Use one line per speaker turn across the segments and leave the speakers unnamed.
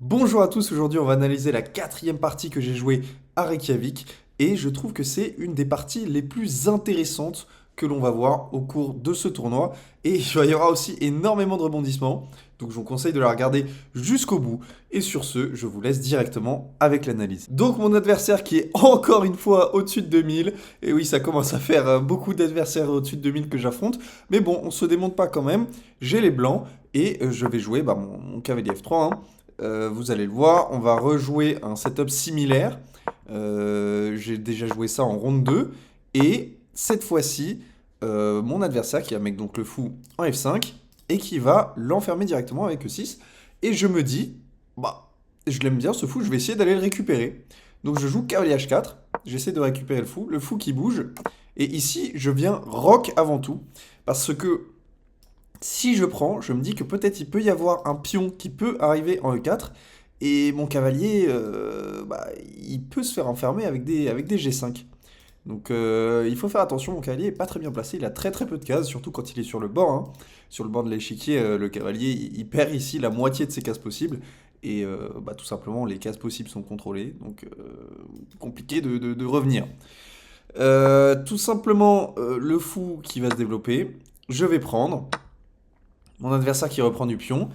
Bonjour à tous, aujourd'hui on va analyser la quatrième partie que j'ai jouée à Reykjavik et je trouve que c'est une des parties les plus intéressantes que l'on va voir au cours de ce tournoi et il y aura aussi énormément de rebondissements, donc je vous conseille de la regarder jusqu'au bout et sur ce je vous laisse directement avec l'analyse. Donc mon adversaire qui est encore une fois au-dessus de 2000, et oui ça commence à faire beaucoup d'adversaires au-dessus de 2000 que j'affronte, mais bon on se démonte pas quand même, j'ai les blancs et je vais jouer mon cavalier F3, hein. Vous allez le voir, on va rejouer un setup similaire. J'ai déjà joué ça en ronde 2. Et cette fois-ci, mon adversaire qui va mettre donc le fou en F5 et qui va l'enfermer directement avec E6. Et je me dis, bah, je l'aime bien ce fou, je vais essayer d'aller le récupérer. Donc je joue cavalier H4, j'essaie de récupérer le fou qui bouge. Et ici, je viens rock avant tout, parce que si je prends, je me dis que peut-être il peut y avoir un pion qui peut arriver en E4, et mon cavalier, il peut se faire enfermer avec des G5. Donc il faut faire attention, mon cavalier est pas très bien placé, il a très très peu de cases, surtout quand il est sur le bord, hein. Sur le bord de l'échiquier, le cavalier, il perd ici la moitié de ses cases possibles, et tout simplement les cases possibles sont contrôlées, donc compliqué de revenir. Tout simplement, le fou qui va se développer, je vais prendre. Mon adversaire qui reprend du pion,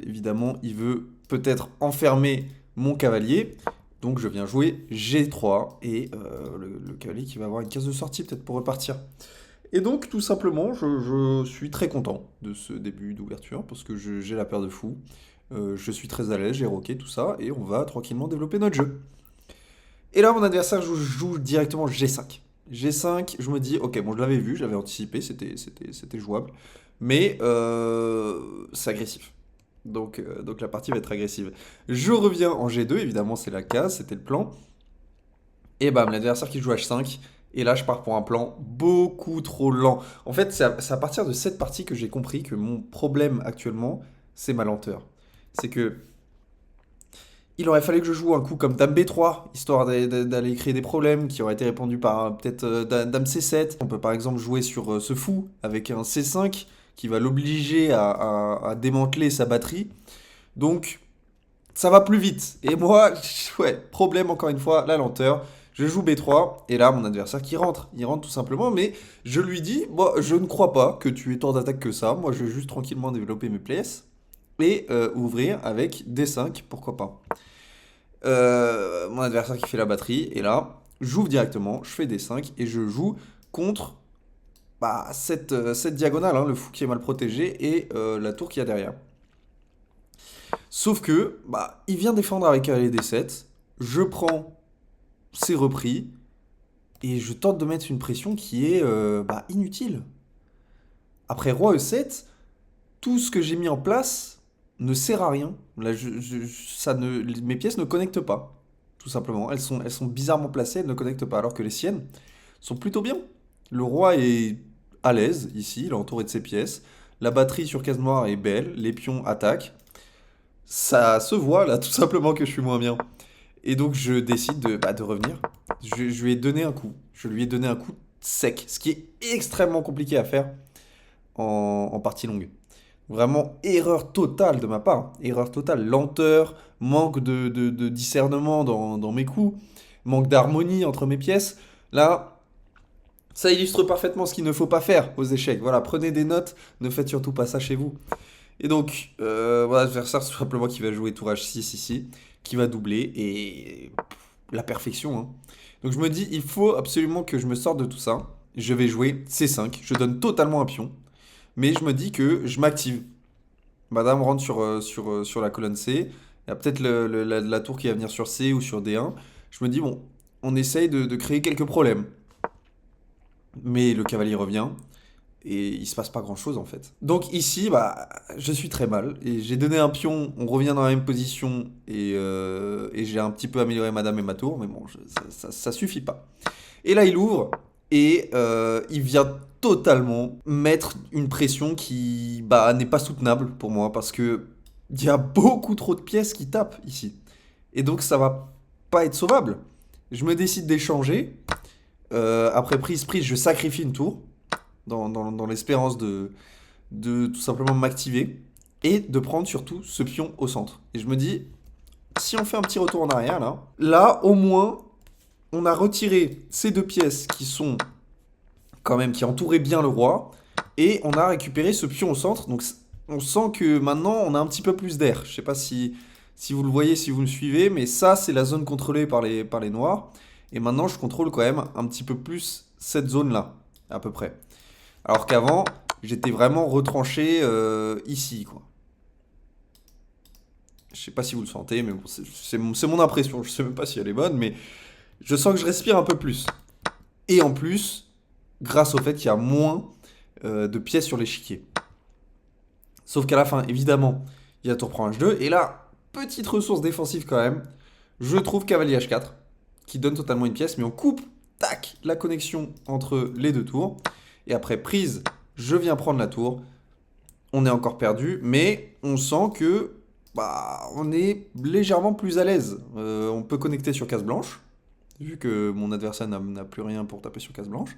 évidemment, il veut peut-être enfermer mon cavalier. Donc je viens jouer G3 et le cavalier qui va avoir une case de sortie peut-être pour repartir. Et donc tout simplement, je suis très content de ce début d'ouverture parce que j'ai la paire de fou. Je suis très à l'aise, j'ai rocké tout ça et on va tranquillement développer notre jeu. Et là, mon adversaire joue directement G5. G5, je me dis, ok, bon, je l'avais vu, j'avais anticipé, c'était jouable. Mais c'est agressif. Donc la partie va être agressive. Je reviens en G2, évidemment, c'est la case, c'était le plan. Et bam, l'adversaire qui joue H5. Et là, je pars pour un plan beaucoup trop lent. En fait, c'est à partir de cette partie que j'ai compris que mon problème actuellement, c'est ma lenteur. C'est que il aurait fallu que je joue un coup comme Dame B3, histoire d'aller créer des problèmes qui auraient été répondus par peut-être Dame C7. On peut par exemple jouer sur ce fou avec un C5 qui va l'obliger à démanteler sa batterie. Donc ça va plus vite. Et moi, ouais, problème encore une fois, la lenteur. Je joue B3 et là mon adversaire qui rentre. Il rentre tout simplement, mais je lui dis, bon, je ne crois pas que tu aies tant d'attaque que ça. Moi je vais juste tranquillement développer mes pièces et ouvrir avec D5, pourquoi pas. Mon adversaire qui fait la batterie, et là, j'ouvre directement, je fais D5, et je joue contre cette diagonale, hein, le fou qui est mal protégé, et la tour qu'il y a derrière. Sauf que, il vient défendre avec cavalier D7, je prends ses repris, et je tente de mettre une pression qui est inutile. Après roi E7, tout ce que j'ai mis en place ne sert à rien. Là, mes pièces ne connectent pas, tout simplement. Elles sont bizarrement placées, elles ne connectent pas, alors que les siennes sont plutôt bien. Le roi est à l'aise ici, il est entouré de ses pièces. La batterie sur case noire est belle, les pions attaquent. Ça se voit là, tout simplement que je suis moins bien. Et donc je décide de revenir. Je lui ai donné un coup. Je lui ai donné un coup sec, ce qui est extrêmement compliqué à faire en partie longue. Vraiment erreur totale de ma part. Erreur totale. Lenteur, manque de discernement dans mes coups, manque d'harmonie entre mes pièces. Là, ça illustre parfaitement ce qu'il ne faut pas faire aux échecs. Voilà, prenez des notes, ne faites surtout pas ça chez vous. Et donc, voilà, l'adversaire, c'est tout simplement qui va jouer tour H6 ici, qui va doubler, et la perfection, hein. Donc je me dis, il faut absolument que je me sorte de tout ça. Je vais jouer C5, je donne totalement un pion, mais je me dis que je m'active. Madame rentre sur la colonne C. Il y a peut-être la tour qui va venir sur C ou sur D1. Je me dis, bon, on essaye de créer quelques problèmes. Mais le cavalier revient et il se passe pas grand-chose en fait. Donc ici, je suis très mal. Et j'ai donné un pion, on revient dans la même position et j'ai un petit peu amélioré madame et ma tour. Mais bon, ça suffit pas. Et là, il ouvre et il vient totalement mettre une pression qui n'est pas soutenable pour moi parce que il y a beaucoup trop de pièces qui tapent ici. Et donc ça va pas être sauvable. Je me décide d'échanger. Après prise, je sacrifie une tour dans l'espérance de tout simplement m'activer et de prendre surtout ce pion au centre. Et je me dis, si on fait un petit retour en arrière, là, au moins, on a retiré ces deux pièces qui sont quand même, qui entouraient bien le roi, et on a récupéré ce pion au centre, donc on sent que maintenant, on a un petit peu plus d'air. Je sais pas si vous le voyez, si vous me suivez, mais ça, c'est la zone contrôlée par les noirs, et maintenant, je contrôle quand même un petit peu plus cette zone-là, à peu près. Alors qu'avant, j'étais vraiment retranché ici, quoi. Je sais pas si vous le sentez, mais bon, c'est mon impression. Je sais même pas si elle est bonne, mais je sens que je respire un peu plus. Et en plus, grâce au fait qu'il y a moins de pièces sur l'échiquier. Sauf qu'à la fin, évidemment, il y a tour prend H2. Et là, petite ressource défensive quand même. Je trouve cavalier H4, qui donne totalement une pièce, mais on coupe, tac, la connexion entre les deux tours. Et après prise, je viens prendre la tour. On est encore perdu, mais on sent que on est légèrement plus à l'aise. On peut connecter sur case blanche, vu que mon adversaire n'a plus rien pour taper sur case blanche.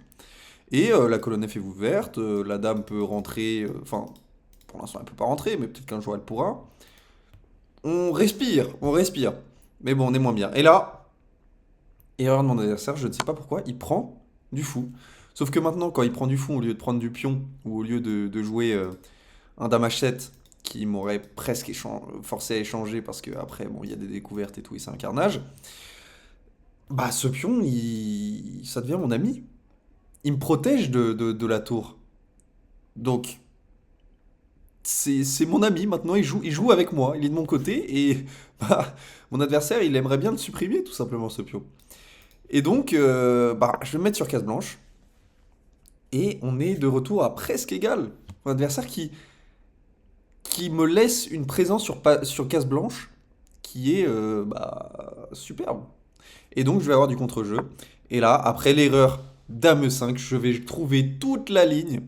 Et la colonne F est ouverte, la dame peut rentrer, enfin, pour l'instant elle peut pas rentrer, mais peut-être qu'un jour elle pourra. On respire, on respire. Mais bon, on est moins bien. Et là, erreur de mon adversaire, je ne sais pas pourquoi, il prend du fou. Sauf que maintenant, quand il prend du fou, au lieu de prendre du pion, ou au lieu de jouer un dame H7 qui m'aurait presque forcé à échanger parce que après bon il y a des découvertes et tout et c'est un carnage. Bah ce pion ça devient mon ami. Il me protège de la tour. Donc c'est mon ami maintenant, il joue avec moi, il est de mon côté et bah, mon adversaire il aimerait bien le supprimer tout simplement ce pion. Et donc je vais me mettre sur case blanche et on est de retour à presque égal. Mon adversaire qui me laisse une présence sur case blanche qui est superbe. Et donc je vais avoir du contre-jeu. Et là, après l'erreur dame e5, je vais trouver toute la ligne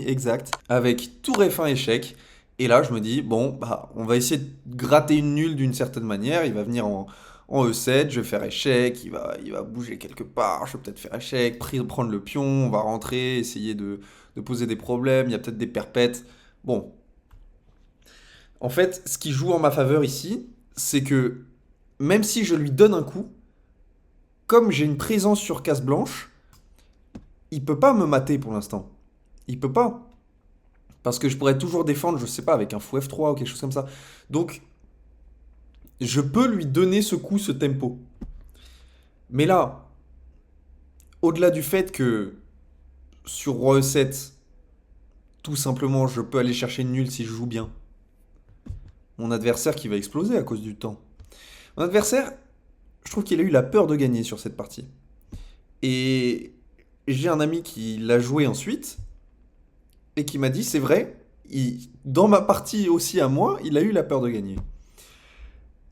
exacte, avec tour F1 échec. Et là, je me dis, bon, on va essayer de gratter une nulle d'une certaine manière. Il va venir en E7, je vais faire échec, il va bouger quelque part, je vais peut-être faire échec, prendre le pion, on va rentrer, essayer de poser des problèmes, il y a peut-être des perpètes. Bon, en fait, ce qui joue en ma faveur ici, c'est que même si je lui donne un coup, comme j'ai une présence sur case blanche, il peut pas me mater pour l'instant. Il peut pas. Parce que je pourrais toujours défendre, je sais pas, avec un fou F3 ou quelque chose comme ça. Donc, je peux lui donner ce coup, ce tempo. Mais là, au-delà du fait que sur Roi E7, tout simplement, je peux aller chercher une nulle si je joue bien. Mon adversaire qui va exploser à cause du temps. Mon adversaire, je trouve qu'il a eu la peur de gagner sur cette partie. Et j'ai un ami qui l'a joué ensuite et qui m'a dit c'est vrai, dans ma partie aussi à moi, il a eu la peur de gagner.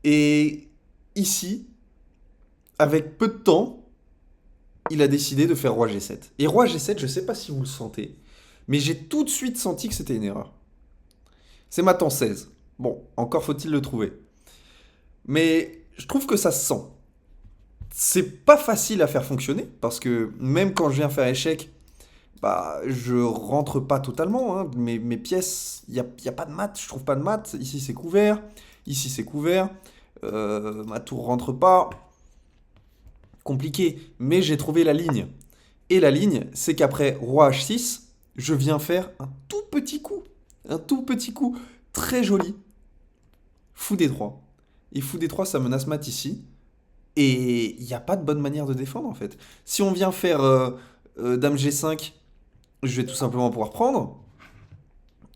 Et ici, avec peu de temps, il a décidé de faire roi G7. Et roi G7, je sais pas si vous le sentez, mais j'ai tout de suite senti que c'était une erreur. C'est maintenant 16. Bon, encore faut-il le trouver. Mais je trouve que ça se sent. C'est pas facile à faire fonctionner, parce que même quand je viens faire échec, je rentre pas totalement. Hein. Mes pièces, il y a pas de maths, je trouve pas de maths. Ici c'est couvert, ici c'est couvert. Ma tour rentre pas. Compliqué, mais j'ai trouvé la ligne. Et la ligne, c'est qu'après roi H6, je viens faire un tout petit coup. Un tout petit coup très joli. Fou D3. Et fou D3, ça menace mat ici. Et il n'y a pas de bonne manière de défendre en fait. Si on vient faire dame G5, je vais tout simplement pouvoir prendre.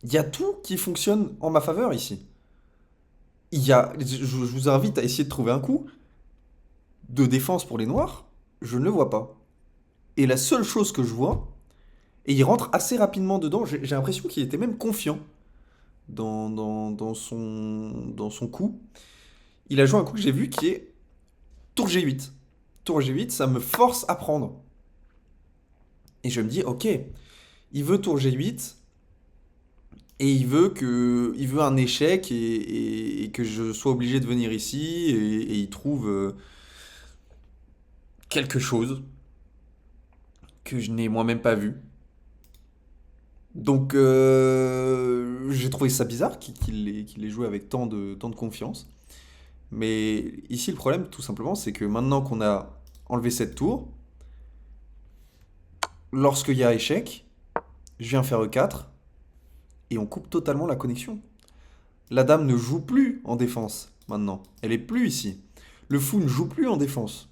Il y a tout qui fonctionne en ma faveur ici. Je vous invite à essayer de trouver un coup de défense pour les noirs. Je ne le vois pas. Et la seule chose que je vois, et il rentre assez rapidement dedans, j'ai l'impression qu'il était même confiant dans son coup. Il a joué un coup que j'ai vu qui est tour G8. Tour G8, ça me force à prendre. Et je me dis, ok, il veut tour G8, et il veut un échec, et que je sois obligé de venir ici, et il trouve quelque chose que je n'ai moi-même pas vu. Donc j'ai trouvé ça bizarre qu'il ait joué avec tant de confiance. Mais ici, le problème, tout simplement, c'est que maintenant qu'on a enlevé cette tour, lorsqu'il y a échec, je viens faire E4 et on coupe totalement la connexion. La dame ne joue plus en défense maintenant. Elle est plus ici. Le fou ne joue plus en défense.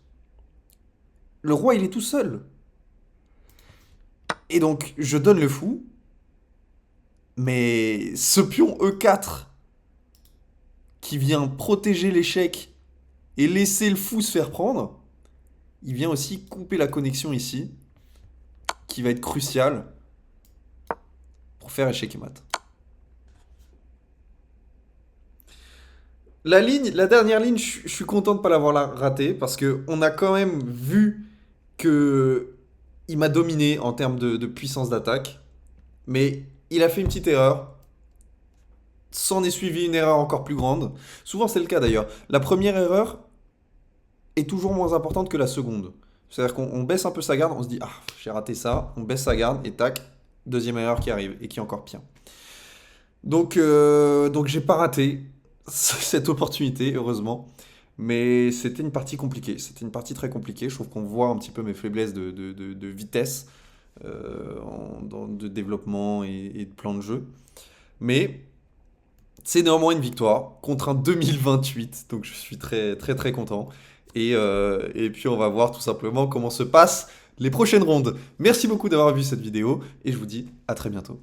Le roi, il est tout seul. Et donc, je donne le fou. Mais ce pion E4 qui vient protéger l'échec et laisser le fou se faire prendre, il vient aussi couper la connexion ici, qui va être crucial pour faire échec et mat. La dernière ligne, je suis content de ne pas l'avoir ratée parce qu'on a quand même vu que il m'a dominé en termes de puissance d'attaque. Mais il a fait une petite erreur. S'en est suivi une erreur encore plus grande. Souvent c'est le cas d'ailleurs. La première erreur est toujours moins importante que la seconde. C'est-à-dire qu'on baisse un peu sa garde, on se dit ah j'ai raté ça, on baisse sa garde et tac, deuxième erreur qui arrive et qui est encore pire. Donc j'ai pas raté cette opportunité, heureusement. Mais c'était une partie compliquée. C'était une partie très compliquée. Je trouve qu'on voit un petit peu mes faiblesses de vitesse, de développement et de plan de jeu. Mais c'est néanmoins une victoire contre un 2028. Donc je suis très très très content. Et puis on va voir tout simplement comment se passent les prochaines rondes. Merci beaucoup d'avoir vu cette vidéo et je vous dis à très bientôt.